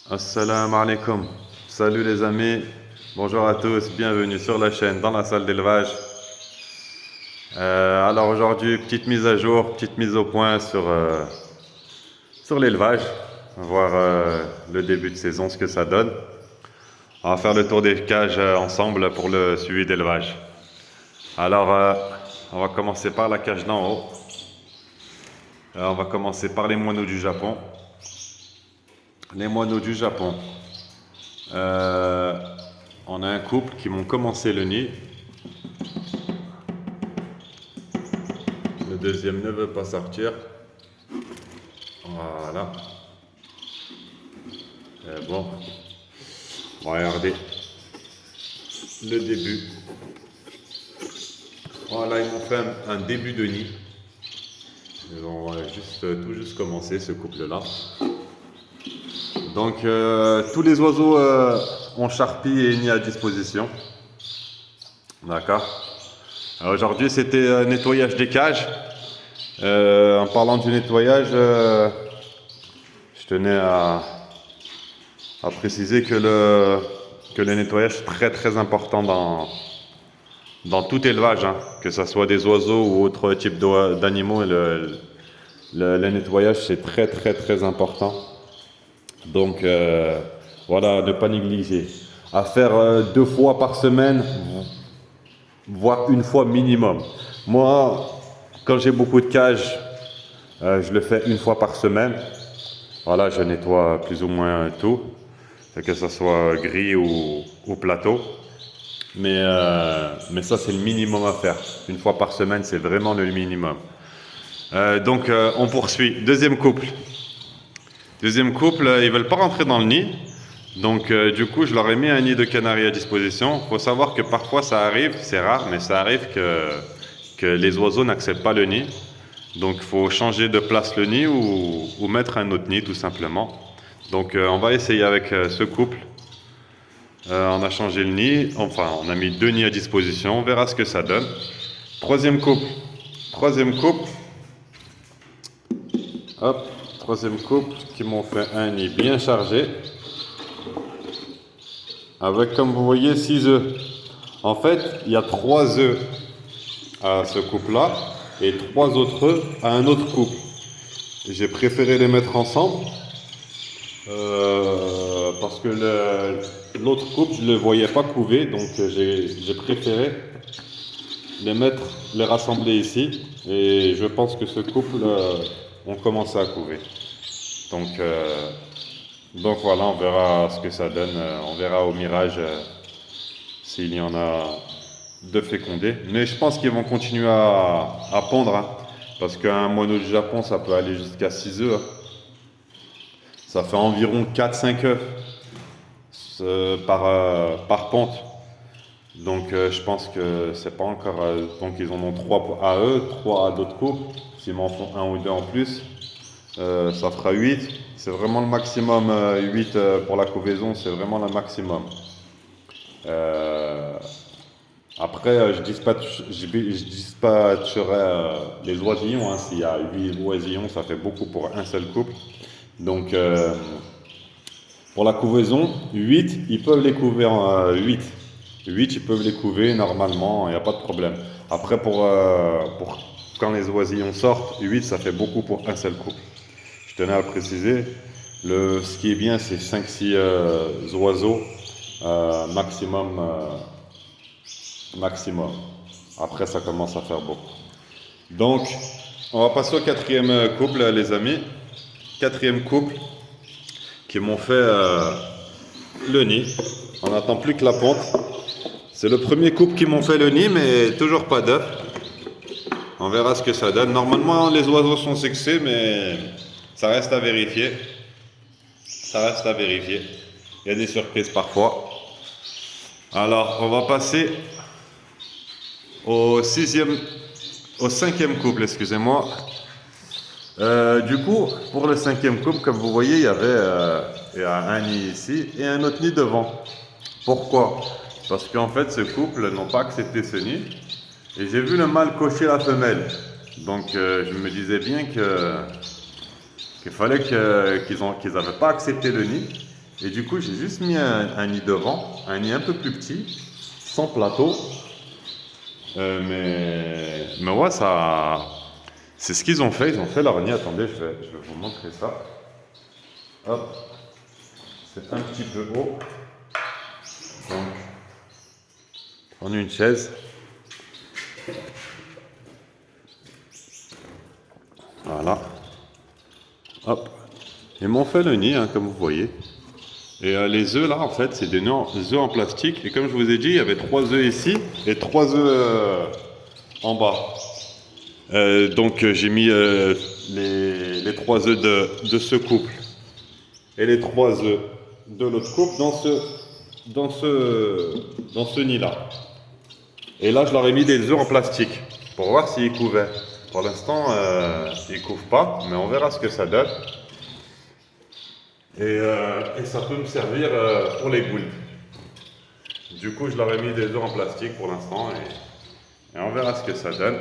Assalamu alaikum. Salut les amis, bonjour à tous, bienvenue sur la chaîne dans la salle d'élevage. Alors aujourd'hui, petite mise à jour, petite mise au point sur l'élevage. On va voir le début de saison, ce que ça donne. On va faire le tour des cages ensemble pour le suivi d'élevage. Alors, on va commencer par la cage d'en haut. On va commencer par les moineaux du Japon. Les moineaux du Japon. On a un couple qui m'ont commencé le nid. Le deuxième ne veut pas sortir. Voilà. Bon. Regardez. Le début. Voilà, ils m'ont fait un début de nid. Ils ont tout juste commencé, ce couple-là. Donc, tous les oiseaux ont charpie et nid à disposition. D'accord. Aujourd'hui, c'était nettoyage des cages. En parlant du nettoyage, je tenais à préciser que le nettoyage est très très important dans tout élevage, hein, que ce soit des oiseaux ou autres types d'animaux. Le nettoyage, c'est très très très important. Donc voilà, ne pas négliger. À faire 2 fois par semaine, voire 1 fois minimum. Moi, quand j'ai beaucoup de cages, je le fais 1 fois par semaine. Voilà, je nettoie plus ou moins tout, que ce soit gris ou plateau. Mais ça, c'est le minimum à faire. 1 fois par semaine, c'est vraiment le minimum. Donc, on poursuit. Deuxième couple. Deuxième couple, ils veulent pas rentrer dans le nid. Donc, du coup, je leur ai mis un nid de canaries à disposition. Il faut savoir que parfois, ça arrive, c'est rare, mais ça arrive que les oiseaux n'acceptent pas le nid. Donc, il faut changer de place le nid ou mettre un autre nid, tout simplement. Donc, on va essayer avec ce couple. On a changé le nid, enfin, on a mis 2 nids à disposition. On verra ce que ça donne. Troisième couple. Troisième couple. Hop. Troisième couple qui m'ont fait un nid bien chargé. Avec, comme vous voyez, 6 œufs. En fait, il y a 3 œufs à ce couple-là et 3 autres œufs à un autre couple. J'ai préféré les mettre ensemble parce que l'autre couple, je ne le voyais pas couver, donc j'ai préféré les rassembler ici. Et je pense que ce couple ont commencé à couver. Donc voilà, on verra ce que ça donne. On verra au mirage s'il y en a de fécondés. Mais je pense qu'ils vont continuer à pondre, hein, parce qu'un moineau du Japon, ça peut aller jusqu'à 6 œufs. Hein. Ça fait environ 4-5 œufs par ponte. Donc je pense que c'est pas encore... donc ils en ont 3 à eux, 3 à d'autres couples. S'ils m'en font 1 ou 2 en plus, ça fera 8. C'est vraiment le maximum. 8 pour la couvaison, c'est vraiment le maximum. Après, je dispatcherai les oisillons. Hein. S'il y a 8 oisillons, ça fait beaucoup pour un seul couple. Donc, pour la couvaison, 8, ils peuvent les couver en 8. 8, ils peuvent les couver normalement, il n'y a pas de problème. Après, pour quand les oisillons sortent, 8, ça fait beaucoup pour un seul couple. Je tenais à le préciser. Ce qui est bien, c'est 5-6 oiseaux maximum. Après, ça commence à faire beaucoup. Donc, on va passer au 4e couple, les amis. 4e couple qui m'ont fait le nid. On n'attend plus que la ponte. C'est le premier couple qui m'ont fait le nid, mais toujours pas d'œufs. On verra ce que ça donne. Normalement, les oiseaux sont sexés, mais ça reste à vérifier. Ça reste à vérifier. Il y a des surprises parfois. Alors, on va passer au 5e couple, excusez-moi. Du coup, pour le 5e couple, comme vous voyez, il y a un nid ici et un autre nid devant. Pourquoi? Parce qu'en fait, ce couple n'ont pas accepté ce nid. Et j'ai vu le mâle cocher la femelle. Donc, je me disais bien qu'il fallait qu'ils n'avaient pas accepté le nid. Et du coup, j'ai juste mis un nid devant, un nid un peu plus petit, sans plateau. Mais ouais, ça, c'est ce qu'ils ont fait. Ils ont fait leur nid. Attendez, je vais vous montrer ça. Hop, c'est un petit peu haut. Donc, on a une chaise. Voilà. Hop. Ils m'ont fait le nid, hein, comme vous voyez. Et les œufs là, en fait, c'est des œufs en plastique. Et comme je vous ai dit, il y avait 3 œufs ici et 3 œufs en bas. Donc j'ai mis les 3 œufs de ce couple et les 3 œufs de l'autre couple dans ce nid là. Et là, je leur ai mis des œufs en plastique pour voir s'ils couvaient. Pour l'instant, ils ne couvent pas, mais on verra ce que ça donne. Et ça peut me servir pour les goules. Du coup, je leur ai mis des œufs en plastique pour l'instant et on verra ce que ça donne.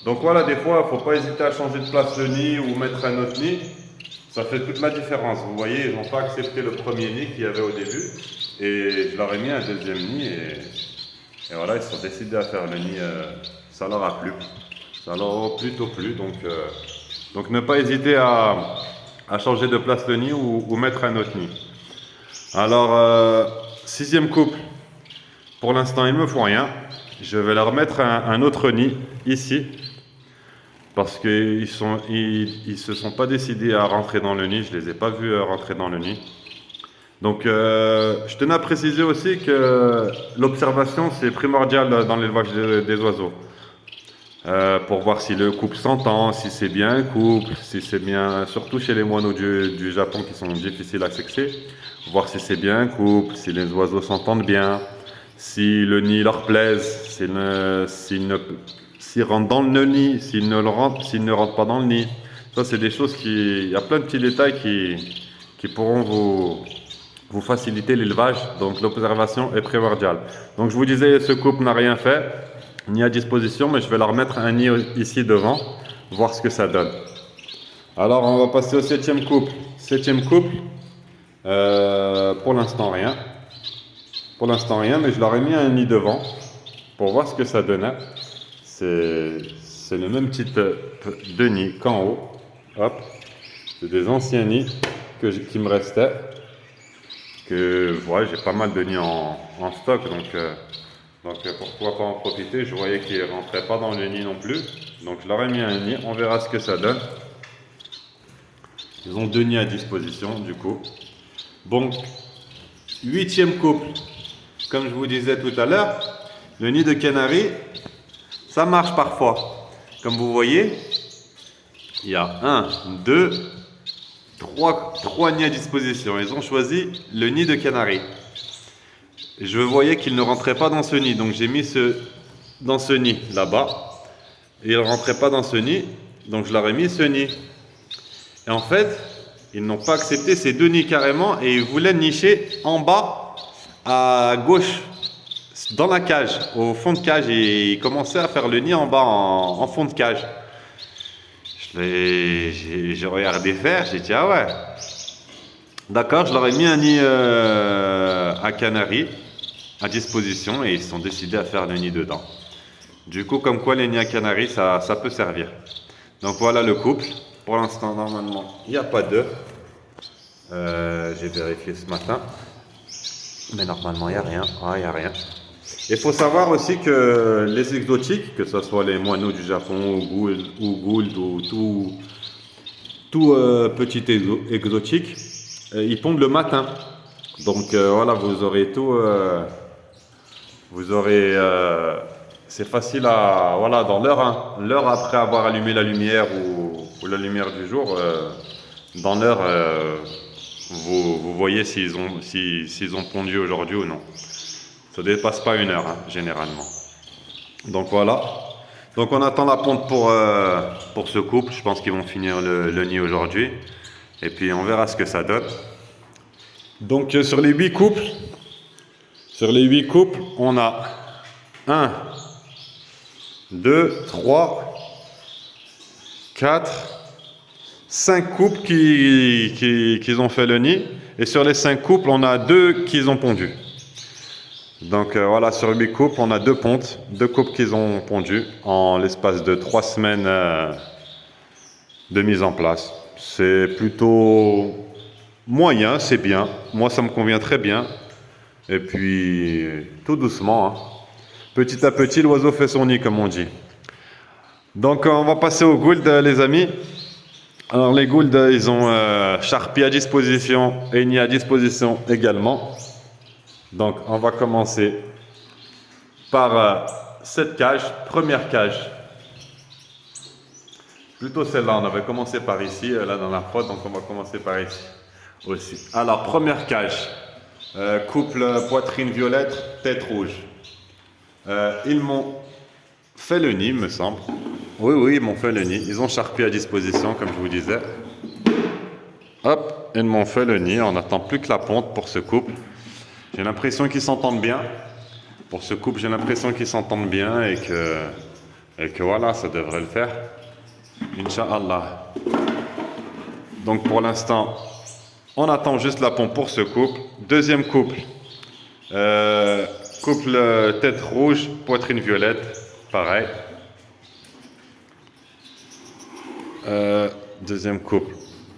Donc voilà, des fois, il ne faut pas hésiter à changer de place le nid ou mettre un autre nid. Ça fait toute la différence. Vous voyez, ils n'ont pas accepté le premier nid qu'il y avait au début. Et je leur ai mis un deuxième nid et voilà, ils se sont décidés à faire le nid. Ça leur a plu. Ça leur a plutôt plu. Donc ne pas hésiter à changer de place le nid ou mettre un autre nid. Alors, 6e couple, pour l'instant ils ne me font rien. Je vais leur mettre un autre nid ici, parce qu'ils se sont pas décidés à rentrer dans le nid, je les ai pas vus rentrer dans le nid. Donc je tenais à préciser aussi que l'observation c'est primordial dans l'élevage des oiseaux. Pour voir si le couple s'entend, si c'est bien un couple, si c'est bien, surtout chez les moineaux du Japon qui sont difficiles à sexer, voir si c'est bien un couple, si les oiseaux s'entendent bien, si le nid leur plaise, s'ils rentrent dans le nid, s'ils ne rentrent pas dans le nid. Ça, c'est des choses il y a plein de petits détails qui pourront vous faciliter l'élevage. Donc l'observation est primordiale. Donc je vous disais, ce couple n'a rien fait, ni à disposition, mais je vais leur mettre un nid ici devant, voir ce que ça donne. Alors on va passer au 7e couple. 7e couple, pour l'instant rien. Pour l'instant rien, mais je leur ai mis un nid devant pour voir ce que ça donnait. C'est le même type de nid qu'en haut. Hop, c'est des anciens nids qui me restaient. Voilà, j'ai pas mal de nids en stock, donc pourquoi pas en profiter. Je voyais qu'ils ne rentraient pas dans le nid non plus, donc je leur ai mis un nid, on verra ce que ça donne. Ils ont 2 nids à disposition du coup. Bon, 8e couple, comme je vous disais tout à l'heure, le nid de canari, ça marche parfois. Comme vous voyez, il y a 1, 2, 3 nids à disposition. Ils ont choisi le nid de canari. Je voyais qu'ils ne rentraient pas dans ce nid, donc j'ai mis dans ce nid là-bas. Et ils ne rentraient pas dans ce nid, donc je leur ai mis ce nid. Et en fait, ils n'ont pas accepté ces 2 nids carrément et ils voulaient nicher en bas, à gauche, dans la cage, au fond de cage. Et ils commençaient à faire le nid en bas, en fond de cage. J'ai regardé faire, j'ai dit ah ouais. D'accord, je leur ai mis un nid à canari à disposition et ils se sont décidés à faire le nid dedans. Du coup, comme quoi les nids à canari, ça peut servir. Donc voilà le couple. Pour l'instant, normalement, il n'y a pas d'œufs. J'ai vérifié ce matin. Mais normalement, il n'y a rien. Ah, il n'y a rien. Il faut savoir aussi que les exotiques, que ce soit les moineaux du Japon ou gould ou tout petit exotique, ils pondent le matin. Donc voilà, vous aurez tout. C'est facile à voilà dans l'heure, hein, l'heure après avoir allumé la lumière ou la lumière du jour, dans l'heure, vous voyez s'ils ont pondu aujourd'hui ou non. Ça dépasse pas 1 heure, hein, généralement. Donc voilà. Donc on attend la ponte pour ce couple. Je pense qu'ils vont finir le nid aujourd'hui. Et puis on verra ce que ça donne. Donc sur les 8 couples, on a 1, 2, 3, 4, 5 couples qui ont fait le nid. Et sur les 5 couples, on a 2 qui ont pondu. Donc voilà, sur 8 couples, on a 2 pontes, 2 couples qui ont pondu en l'espace de 3 semaines de mise en place. C'est plutôt moyen, c'est bien. Moi, ça me convient très bien. Et puis, tout doucement, hein. Petit à petit, l'oiseau fait son nid, comme on dit. Donc, on va passer aux gouldes, les amis. Alors, les gouldes, ils ont charpie à disposition et nid à disposition également. Donc, on va commencer par cette cage, première cage. Plutôt celle-là, on avait commencé par ici, là dans la fois, donc on va commencer par ici aussi. Alors, première cage, couple poitrine violette, tête rouge. Ils m'ont fait le nid, me semble. Oui, ils m'ont fait le nid. Ils ont charpie à disposition, comme je vous disais. Hop, ils m'ont fait le nid. On n'attend plus que la ponte pour ce couple. J'ai l'impression qu'ils s'entendent bien. Pour ce couple, j'ai l'impression qu'ils s'entendent bien et que voilà, ça devrait le faire. Inch'Allah. Donc pour l'instant, on attend juste la ponte pour ce couple. Deuxième couple. Couple tête rouge, poitrine violette. Pareil. Deuxième couple.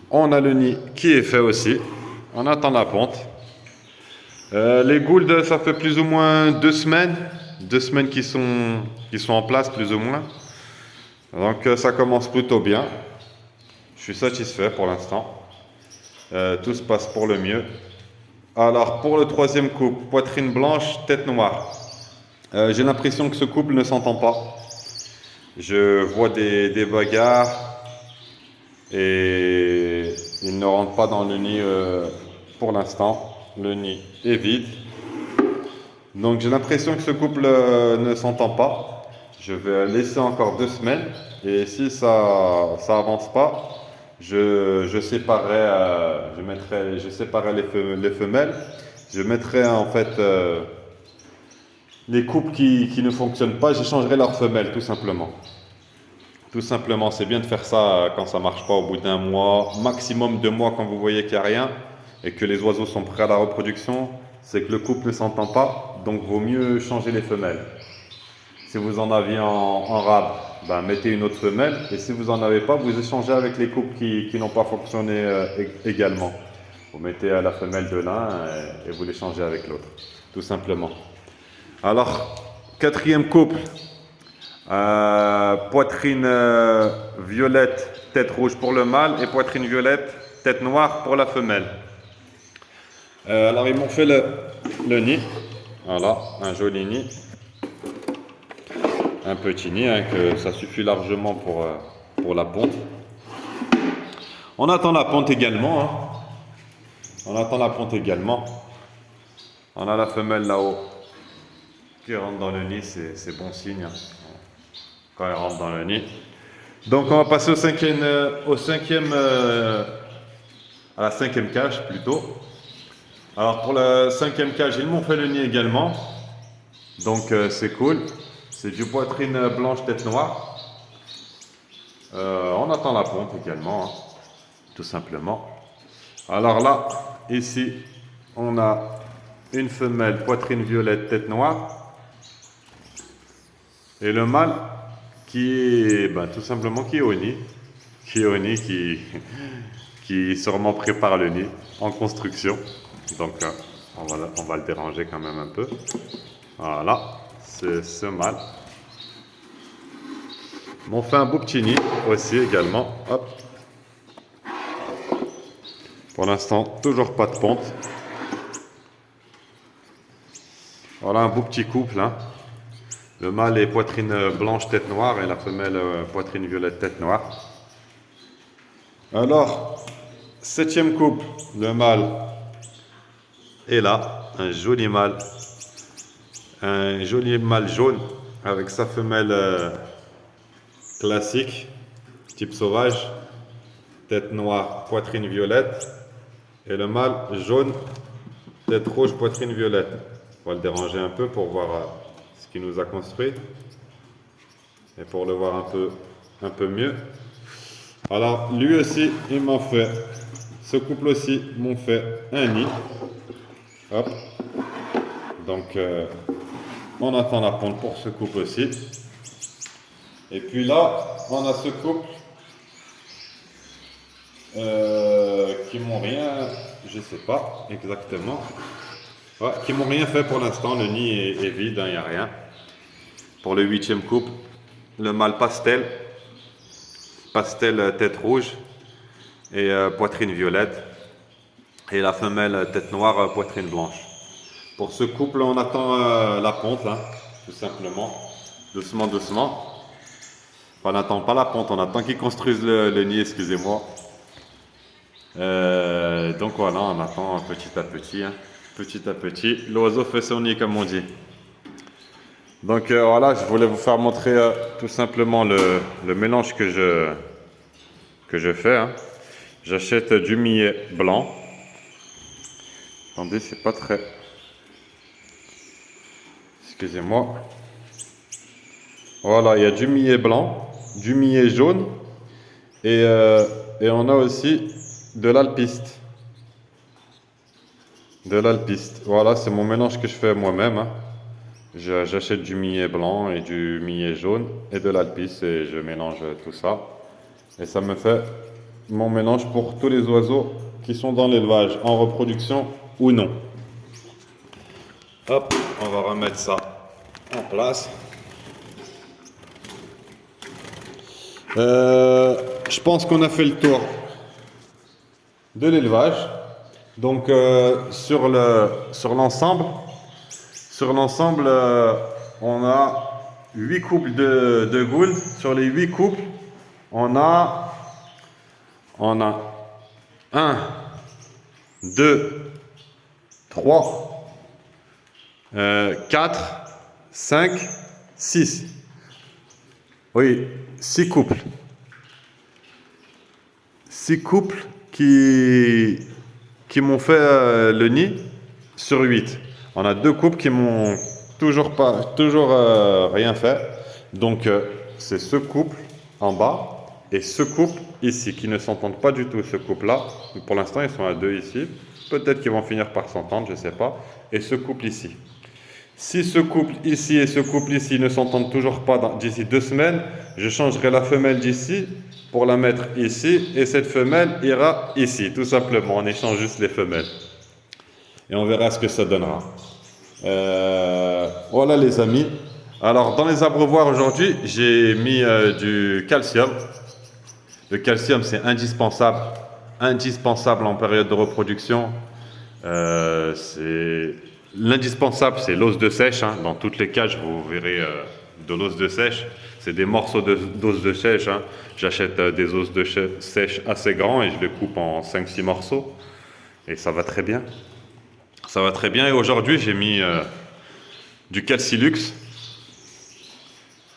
On a le nid qui est fait aussi. On attend la ponte. Les gouldes, ça fait plus ou moins 2 semaines. 2 semaines qui sont en place, plus ou moins. Donc ça commence plutôt bien. Je suis satisfait pour l'instant. Tout se passe pour le mieux. Alors pour le troisième couple, poitrine blanche, tête noire. J'ai l'impression que ce couple ne s'entend pas. Je vois des bagarres et ils ne rentrent pas dans le nid pour l'instant. Le nid est vide. Donc j'ai l'impression que ce couple ne s'entend pas. Je vais laisser encore 2 semaines. Et si ça avance pas, je séparerai les femelles. Je mettrai en fait les couples qui ne fonctionnent pas, j'échangerai leurs femelles tout simplement. Tout simplement, c'est bien de faire ça quand ça marche pas au bout d'un mois, maximum 2 mois quand vous voyez qu'il n'y a rien et que les oiseaux sont prêts à la reproduction, c'est que le couple ne s'entend pas, donc vaut mieux changer les femelles. Si vous en aviez en rab, ben mettez une autre femelle, et si vous n'en avez pas, vous échangez avec les couples qui n'ont pas fonctionné également. Vous mettez la femelle de l'un et vous l'échangez avec l'autre, tout simplement. Alors, quatrième couple, poitrine violette, tête rouge pour le mâle, et poitrine violette, tête noire pour la femelle. Alors ils m'ont fait le nid, voilà, un joli nid, un petit nid, hein, que ça suffit largement pour la ponte. On attend la ponte également, hein. On attend la ponte également. On a la femelle là-haut qui rentre dans le nid, c'est bon signe, hein, quand elle rentre dans le nid. Donc on va passer à la cinquième cage plutôt. Alors pour la cinquième cage, ils m'ont fait le nid également. Donc c'est cool. C'est du poitrine blanche, tête noire. On attend la ponte également, hein, tout simplement. Alors là, ici, on a une femelle poitrine violette, tête noire. Et le mâle qui est tout simplement qui est au nid. Qui sûrement prépare le nid en construction. Donc on va le déranger quand même un peu. Voilà, c'est ce mâle. On fait un beau petit nid aussi également. Hop. Pour l'instant, toujours pas de ponte. Voilà un beau petit couple, hein. Le mâle est poitrine blanche, tête noire, et la femelle poitrine violette, tête noire. Alors, septième couple, le mâle est là, un joli mâle jaune avec sa femelle classique, type sauvage, tête noire, poitrine violette, et le mâle jaune, tête rouge, poitrine violette. On va le déranger un peu pour voir ce qu'il nous a construit et pour le voir un peu mieux. Alors, lui aussi, il m'a fait, ce couple aussi m'ont fait un nid. Hop. Donc, on attend la ponte pour ce couple aussi. Et puis là, on a ce couple qui m'ont rien, je sais pas exactement, ouais, qui m'ont rien fait pour l'instant. Le nid est vide, il n'y a rien. Pour le 8e couple, le mâle pastel tête rouge et poitrine violette, et la femelle tête noire poitrine blanche. Pour ce couple, on attend la ponte là, tout simplement, doucement, doucement. On n'attend pas la ponte, on attend qu'ils construisent le nid, excusez-moi. Donc voilà, on attend petit à petit, hein. Petit à petit, l'oiseau fait son nid comme on dit. Donc voilà, je voulais vous faire montrer tout simplement le mélange que je fais, hein. J'achète du millet blanc. Attendez, c'est pas très... Excusez-moi. Voilà, il y a du millet blanc, du millet jaune et on a aussi de l'alpiste. De l'alpiste. Voilà, c'est mon mélange que je fais moi-même, hein. J'achète du millet blanc et du millet jaune et de l'alpiste et je mélange tout ça. Et ça me fait mon mélange pour tous les oiseaux qui sont dans l'élevage, en reproduction ou non. Hop, on va remettre ça en place. Je pense qu'on a fait le tour de l'élevage. Donc sur l'ensemble, on a 8 couples de goules. Sur les 8 couples, on a 1, 2, 3, 4, 5, 6. Oui, 6 couples. 6 couples qui m'ont fait le nid sur 8. On a 2 couples qui m'ont toujours rien fait. Donc c'est ce couple en bas et ce couple ici qui ne s'entendent pas du tout, ce couple-là. Pour l'instant, ils sont à 2 ici. Peut-être qu'ils vont finir par s'entendre, je ne sais pas. Et ce couple ici. Si ce couple ici et ce couple ici ne s'entendent toujours pas d'ici 2 semaines, je changerai la femelle d'ici pour la mettre ici et cette femelle ira ici, tout simplement. On échange juste les femelles et on verra ce que ça donnera. Voilà les amis. Alors dans les abreuvoirs aujourd'hui, j'ai mis du calcium. Le calcium, c'est indispensable en période de reproduction. L'indispensable, c'est l'os de sèche, hein. Dans toutes les cages, vous verrez de l'os de sèche. C'est des morceaux d'os de sèche, hein. J'achète des os de sèche assez grands et je les coupe en 5-6 morceaux. Et ça va très bien. Ça va très bien. Et aujourd'hui, j'ai mis du Calcilux.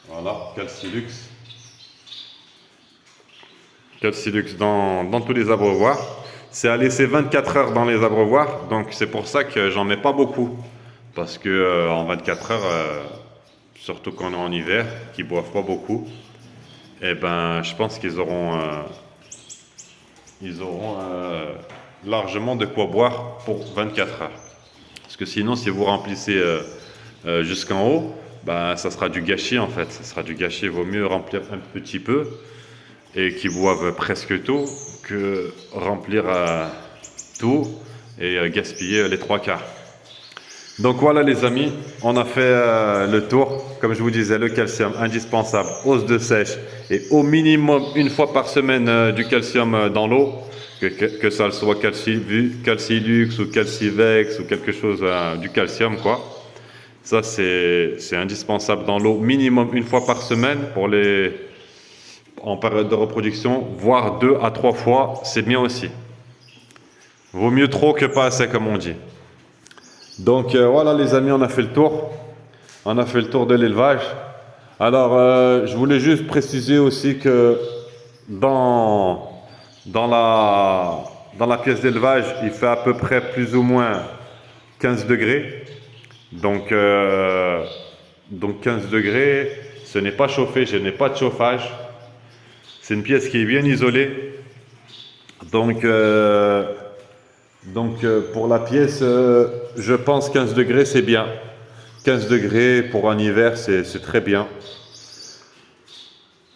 Voilà, Calcilux. Calcilux dans tous les abreuvoirs. C'est à laisser 24 heures dans les abreuvoirs, donc c'est pour ça que j'en mets pas beaucoup. Parce que en 24 heures, surtout quand on est en hiver, qu'ils boivent pas beaucoup, et ben je pense qu'ils auront largement de quoi boire pour 24 heures. Parce que sinon, si vous remplissez jusqu'en haut, ben, ça sera du gâchis en fait. Ça sera du gâchis. Il vaut mieux remplir un petit peu et qu'ils boivent presque tout que remplir tout et gaspiller les 3/4. Donc voilà les amis, on a fait le tour. Comme je vous disais, le calcium indispensable, os de sèche et au minimum une fois par semaine du calcium dans l'eau, que ça soit Calcilux ou Calcivex ou quelque chose du calcium quoi. Ça c'est indispensable dans l'eau, minimum une fois par semaine en période de reproduction, voire 2 à 3 fois, c'est bien aussi. Vaut mieux trop que pas assez comme on dit. Donc voilà les amis, on a fait le tour. On a fait le tour de l'élevage. Alors je voulais juste préciser aussi que dans la pièce d'élevage, il fait à peu près plus ou moins 15 degrés. Donc 15 degrés, ce n'est pas chauffé, je n'ai pas de chauffage. C'est une pièce qui est bien isolée. Donc, pour la pièce, je pense 15 degrés, c'est bien. 15 degrés pour un hiver, c'est très bien.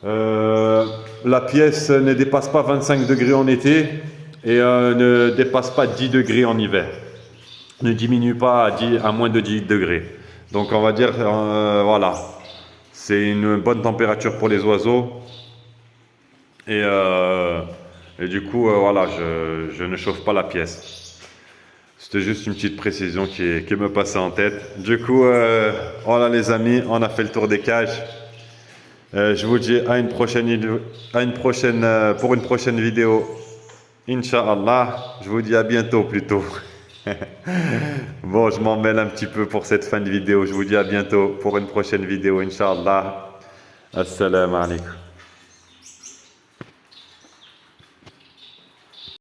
La pièce ne dépasse pas 25 degrés en été et ne dépasse pas 10 degrés en hiver. Ne diminue pas à moins de 10 degrés. Donc on va dire, voilà, c'est une bonne température pour les oiseaux. Et du coup, voilà, je ne chauffe pas la pièce. C'était juste une petite précision qui me passait en tête. Du coup, voilà les amis, on a fait le tour des cages. Je vous dis pour une prochaine vidéo. Inch'Allah, je vous dis à bientôt plutôt. Bon, je m'en mêle un petit peu pour cette fin de vidéo. Je vous dis à bientôt pour une prochaine vidéo, Inch'Allah. Assalamu alaikum.